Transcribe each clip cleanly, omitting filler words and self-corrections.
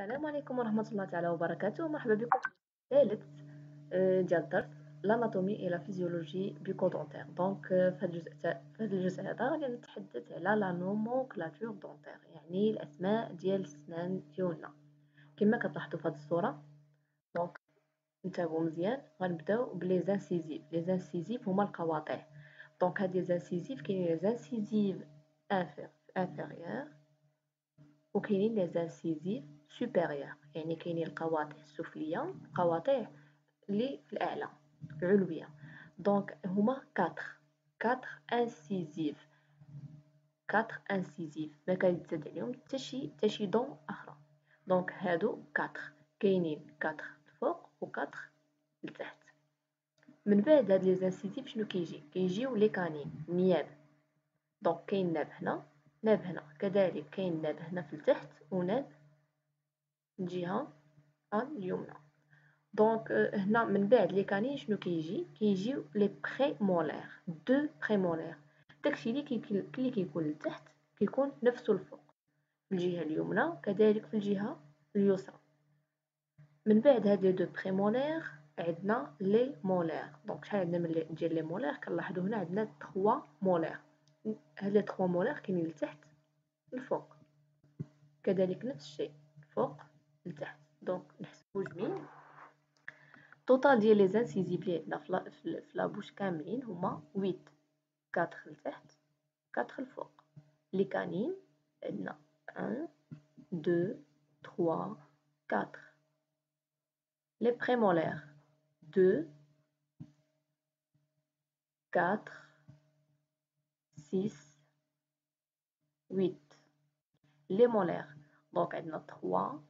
السلام عليكم ورحمة الله تعالى وبركاته. مرحبا بكم في الثالث ديال الدرس لاناتومي الى فيزيولوجي بيكودونتير. دونك في هذا الجزء هذا غادي نتحدث على لا نومونكلاتور دونتير، يعني الاسماء ديال السنان ديالنا. كما كتلاحظوا في هذه الصورة، دونك انتبهوا مزيان. غنبداو بلي زانسيزيف. لي زانسيزيف هما القواطع. دونك هاد لي زانسيزيف كاينين لي زانسيزيف انفيريور وكاينين لي زانسيزيف سوبيريور، يعني كاينين القواطع السفليه، القواطع اللي في الاعلى العلويه. دونك هما 4 انسيزيف، 4 انسيزيف، ما كيتزاد عليهم حتى شي دون اخرى. دونك هادو 4 كاينين 4 الفوق و 4 لتحت. من بعد هاد لي زانسيزيف شنو كيجيو لي كانين، النياب. دونك كاين ناب هنا، ناب هنا، كذلك كاين ناب هنا في التحت وناب الجهه اليمنى. دونك هنا من بعد لي كانين شنو كيجيو لي بريمولير، دو بريمولير. داكشي اللي كيكون لتحت كيكون نفسه الفوق في الجهه اليمنى كذلك في الجهه اليسرى. من بعد هاد لي دو بريمولير عندنا لي مولير. دونك شحال عندنا من ديال لي مولير؟ كنلاحظوا هنا عندنا 3 مولير. هاد لي 3 مولير كاينين لتحت الفوق، كذلك نفس الشيء الفوق لتحت. دونك نحسبوا جميل. التوتال ديال لي زانسيزيف اللي عندنا في لابوش كاملين هما 8، 4 لتحت 4 الفوق. لي كانين عندنا 1 2 3 4. لي بريمولير 2 4 6 8. لي مولير دونك عندنا 3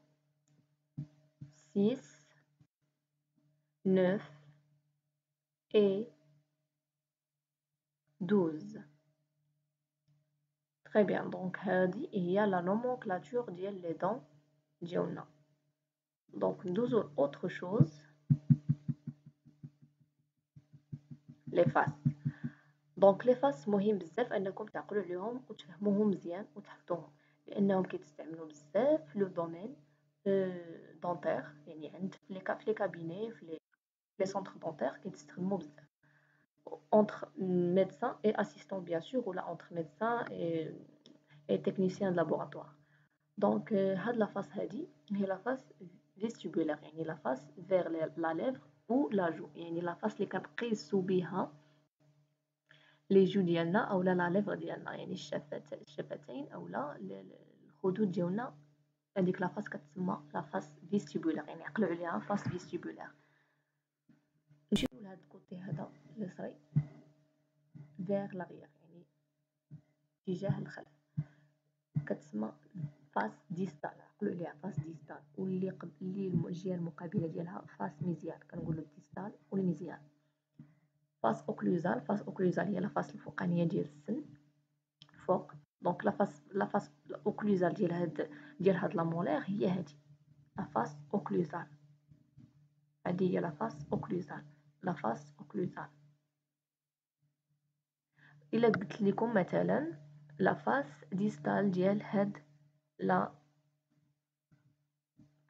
6 9 et 12. Très bien. Donc هذه هي la nomenclature ديال les dents ديالنا. Donc ندوزو autre chose، les faces. Donc les faces مهم بزاف انكم تعقلوا عليهم وتفهموهم مزيان وتحفظوهم، لانهم كيتستعملوا بزاف في لو دومين دونتير، يعني عند في لي كابيني في لي سونتر دونتير كيتستخدموا بزاف entre médecin et assistant bien sûr, ou là entre médecin et technicien de laboratoire. Donc هاد la face هادي هي la face vestibulaire، يعني la face vers la lèvre ou la joue، يعني la face اللي كنقيسو بها لي جو ديالنا او لا ليفر ديالنا، يعني الشفتين او لا الخدود ديالنا. هذيك لا فاس كتسمى لا فاس فيستيبولار، يعني عقلوا عليها فاس فيستيبولار. نمشيو لهاد الكوتي هذا اليسري vers l'arrière، يعني اتجاه الخلف، كتسمى فاس ديستال. عقلوا عليها فاس ديستال. واللي اللي الجهه المقابله ديالها فاس ميزيال، كنقولوا ديستال والميزيال. فاس اوكلوزال، فاس اوكلوزال هي لا فاس الفوقانيه ديال السن فوق. دونك لا فاس اوكلوزال ديال هاد لا مولير هي هادي لا فاس اوكلوزال. هادي هي لا فاس اوكلوزال، لا فاس اوكلوزال. الا قلت لكم مثلا لا فاس ديستال ديال هاد لا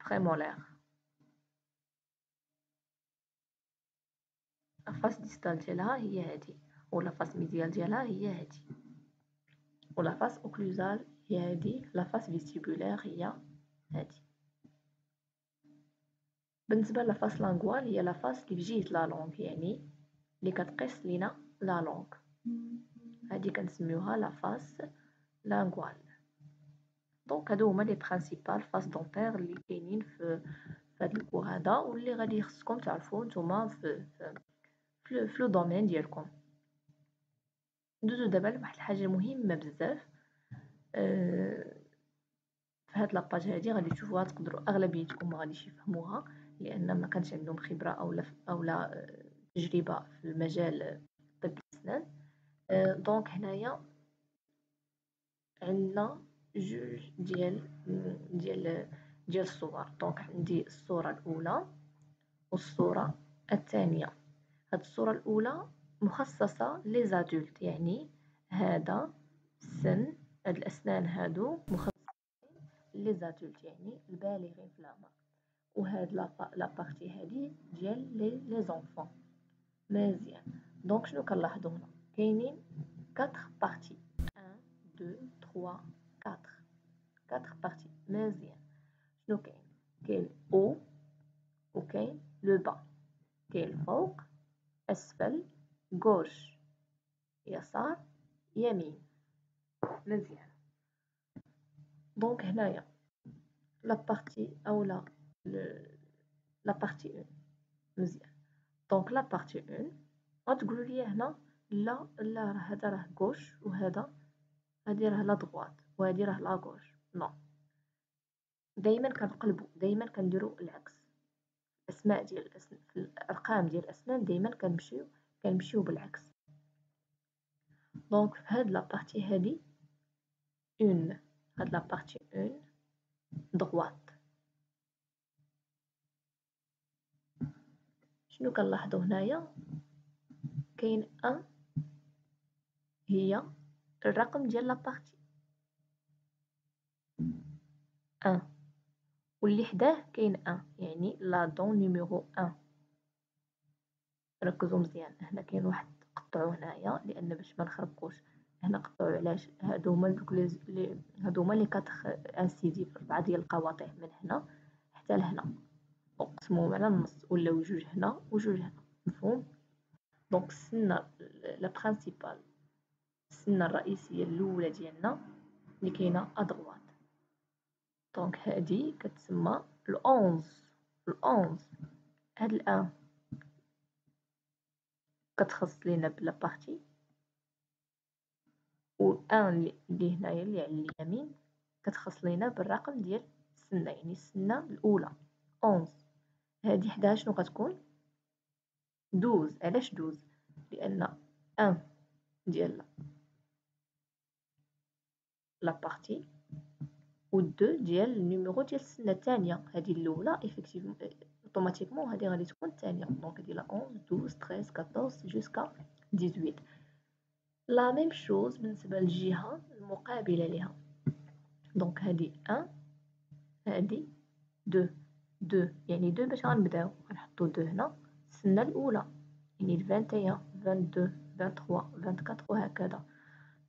بريمولير، لا فاس ديستال ديالها هي هادي، ولا فاس ميديال ديالها هي هادي، ولا فاس اوكلوزال هي هادي، لا فاس فيستيبولير هي هادي. بالنسبه لا فاس لانغوال هي لا فاس اللي في جهه لا لونغ، يعني اللي كتقيس لينا لا لونغ، هادي كنسميوها لا فاس لانغوال. دونك هادو هما لي برينسيبال فاس دونتير اللي كاينين في هاد الكور هذا، واللي غادي خصكم تعرفوا نتوما في لو دومين ديالكم. ندوزو دابا لواحد الحاجه مهمه بزاف. في هاد لاباج هادي غادي تشوفوها، تقدروا اغلبيتكم ما غاديش يفهموها لان ما كانش عندهم خبره او لا تجربه في المجال طب الاسنان. دونك هنايا عندنا جوج ديال الصور. دونك عندي الصوره الاولى والصوره الثانيه. هاد الصوره الاولى مخصصه لي زادولت، يعني هذا السن، هاد الاسنان هادو مخصصين لي زادولت يعني البالغين في العمر. وهاد لا بارتي هادي ديال لي زونفون. مزيان. دونك شنو كنلاحظوا هنا؟ كاينين 4 بارتي 1 2 3 4 بارتي. مزيان. شنو كاين او وكاين لو با، كاين الفوق اسفل غوش يسار يمين. مزيان. دونك هنايا لا بارتي اولا لا بارتي 1. مزيان. دونك لا بارتي 1 غتقولوا لي هنا لا راه هذا راه غوش وهذا هادي راه لا دغوات وهادي راه لا غوش. نو، دائما كنقلبوا، دائما كنديروا العكس. الاسماء ديال في الارقام ديال الاسنان دائما كنمشيو بالعكس. دونك في هاد لا بارتي هادي 1، هاد لا بارتي 1 دغوات. شنو كنلاحظوا هنايا؟ كاين 1 هي الرقم ديال لا بارتي 1 واللي حداه كاين 1 يعني لا دون نيميرو 1. ركزوا مزيان، هنا كاين واحد قطعوا هنايا لان باش ما نخربقوش. هنا قطعوا علاش؟ هادو هما دوك هادو هما لي 4 انسيزيف، 4 ديال القواطع من هنا حتى لهنا، وقسموهم على النص ولاو جوج هنا وجوج هنا. مفهوم؟ دونك السنه لا برينسيبال، السنه الرئيسيه الاولى ديالنا اللي كاينه ادغوات. دونك هادي كتسمى الأونز. هاد الان كتخص لينا بلا بارتي، و ان اللي هنايا اللي على اليمين كتخص لينا بالرقم ديال السنه، يعني السنه الاولى 11. هادي حداها شنو غتكون؟ 12. علاش 12؟ لان 1 ديال لا بارتي و 2 ديال النيميرو ديال السنه الثانيه. هذه الاولى ايفيكتيفمون اوتوماتيكمون هذه غادي تكون الثانيه. دونك هذه لا 11 12 13 14 جوسكا 18. لا ميم شوز بالنسبه للجهه المقابله ليها. دونك هذه 1 هذه 2 يعني 2 باش غنبداو غنحطو 2 هنا السنه الاولى، يعني 21 22 23 24 وهكذا.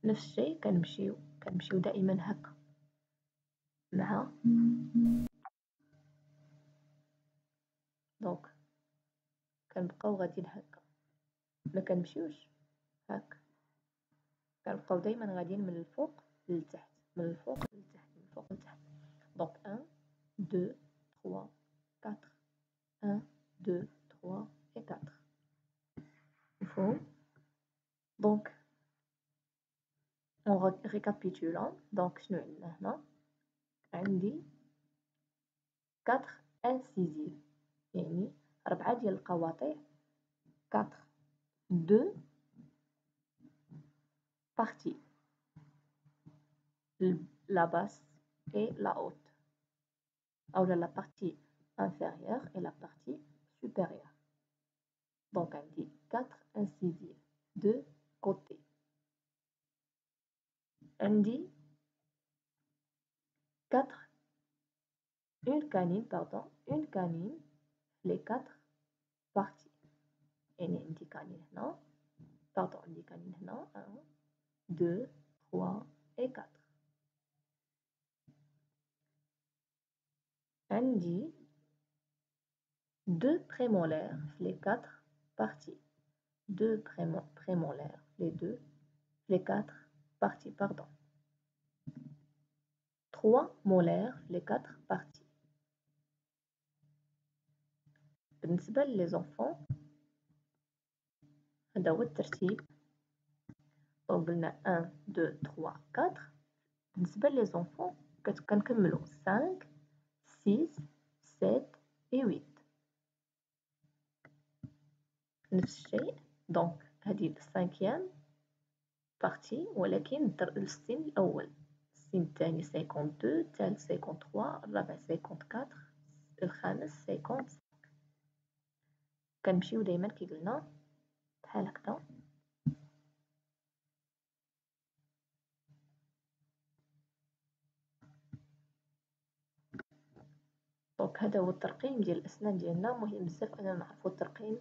نفس الشيء كنمشيو دائما هكا مع. دونك كنبقاو غاديين هكا، ما كنمشيوش هكا، كنبقاو دائما غاديين من الفوق للتحت، من الفوق للتحت، من الفوق للتحت. دونك 1 2 3 4 1 2 3 et 4. مفهوم؟ دونك on récapitule. دونك شنو عندنا هنا؟ عندي 4 incisives يعني 4 ديال القواطع، 4 2 parties, la basse et la haute, ou la partie inférieure et la partie supérieure. Donc on dit 4 incisives de côté. On dit une canine les 4 parties. Et on dit canine là, pardon, on dit canine là, 1 2 3 et 4. On dit 2 prémolaires les 4 parties. 2 prémolaires les 4 parties, pardon. 3 molaires les 4 parties. بالنسبة les enfants هذا هو الترتيب. قلنا 1 2 3 4. بالنسبة les enfants كنكملو 5 6 7 et 8. نفس الشيء. دونك هذه السانكيام بارتي، ولكن السن الأول، السن الثاني 52، الثالث 53، الرابع 54، الخامس 55. كنمشيو دايما كي قلنا بحال هكذا. دونك هذا هو الترقيم ديال الأسنان ديالنا، مهم بزاف أننا نعرفو الترقيم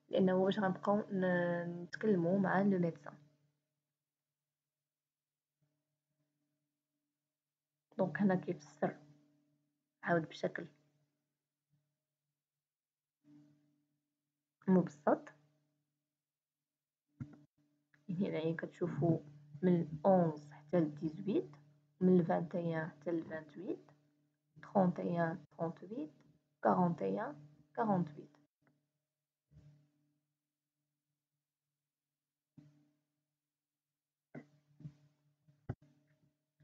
لأنه باش غنبقاو نتكلمو مع لو ميدسان. دونك هنا كيفسر عاود بشكل مبسط. هنا كتشوفوا من 11 حتى ل 18، من 21 حتى ل 28، 31 38، 41 48.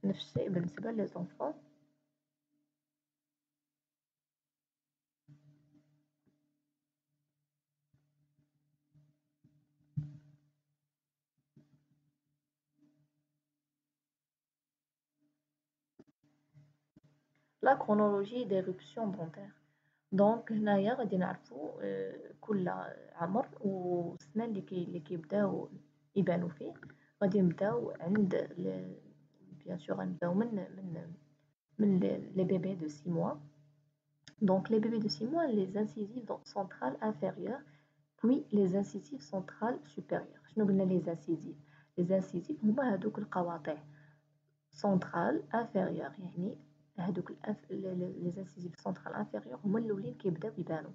نفس الشيء بالنسبة للزنفون. لا كرونولوجي ديرuption دونتير. دونك هنايا غادي نعرفو كل عمر والسنان اللي كيبداو يبانو فيه. غادي نبداو عند بيان سور غنبداو من لي بيبي دو 6 mois. Donc les bébés de 6 mois, les incisives centrales inférieures, puis les incisives centrales supérieures. شنو قلنا les incisives؟ les incisives هما هادوك القواطع centrales inférieures، يعني هادوك les incisives centrales inférieures هما الاولين كيبداو يبانو.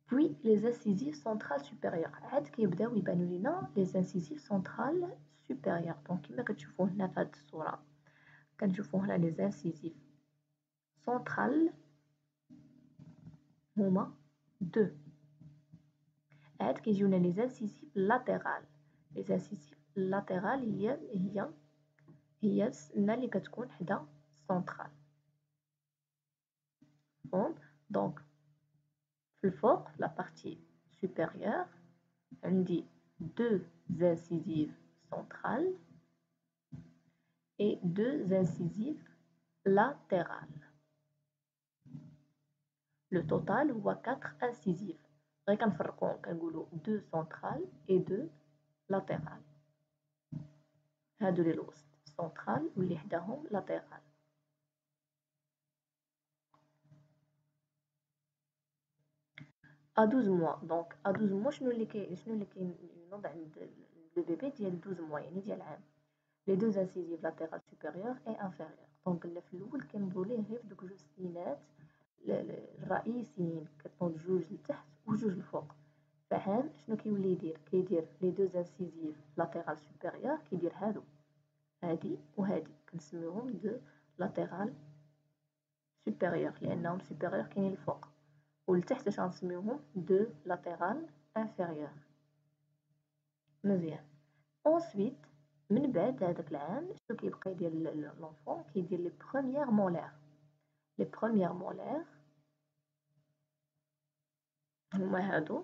puis les incisives centrales supérieures عاد كيبداو يبانو لينا les incisives centrales supérieures. دونك كيما كتشوفوا هنا في هاد الصورة كنشوفوا هنا les incisives centrales هما 2. عاد كيجيونا لي زانسيزيف لاتيرال. لي زانسيزيف لاتيرال هي السنه اللي كتكون حدا سونطرال. بون دونك في الفوق في لا بارتي سوبيريور عندي 2 زانسيزيف سونطرال et 2 incisives latérales. Le total هو 4 incisives. غير كنفرقوهم كنقولوا 2 سونطرال et 2 لاتيرال. هادو اللي الوسط سونطرال واللي حداهم لاتيرال. ا 12 mois. دونك ا 12 mois شنو اللي كينوض عند لو بيبي ديال 12 mois يعني ديال عام. لي دو انسيزيف لاتيرال سوبيريور اي انفيريور. دونك قلنا في الاول كنبداو ليه غير بدوك جوج سنينات الرئيسيين كتنوض جوج لتحت وجوج لفوق. فعام شنو كيولي يدير؟ كيدير لي دو انسيزيف لاتيرال سوبيريور كيدير هادو هادي وهادي كنسميوهم دو لاتيرال سوبيريور لانهم سوبيريور كاينين الفوق، ولتحت اش غنسميوهم دو لاتيرال انفيريور. مزيان. انسويت من بعد هذاك العام شنو كيبقى يدير لونفون؟ كيدير لي بروميير مولير. لي بروميير مولير هما هادو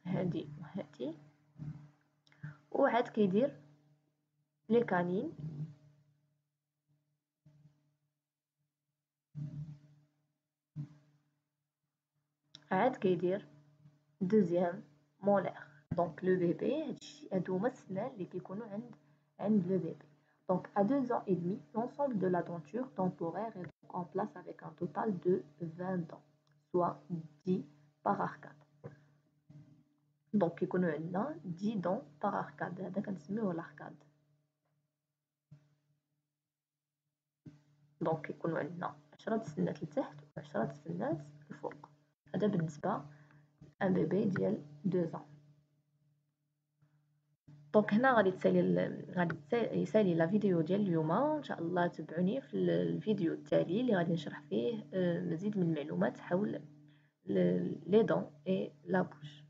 هادي وهادي، وعاد كيدير لي كانين عاد كيدير دوزيام مولير. دونك لو بيبي هادو هما السنان اللي كيكونوا عند لو بيبي. Donc à 2 ans et demi, l'ensemble de la denture temporaire est en place avec un total de 20 dents, soit 10 par arcade. Donc كيكونوا عندنا 10 dents par arcade. هذا كنسميوه l'arcade. دونك كيكونوا عندنا 10 سنات لتحت و10 سنات الفوق. هذا بالنسبة ان بيبي ديال 2 ans. دونك هنا غادي يسالي لا فيديو ديال اليوم. ان شاء الله تبعوني في الفيديو التالي اللي غادي نشرح فيه مزيد من المعلومات حول لي دون اي لا بوش.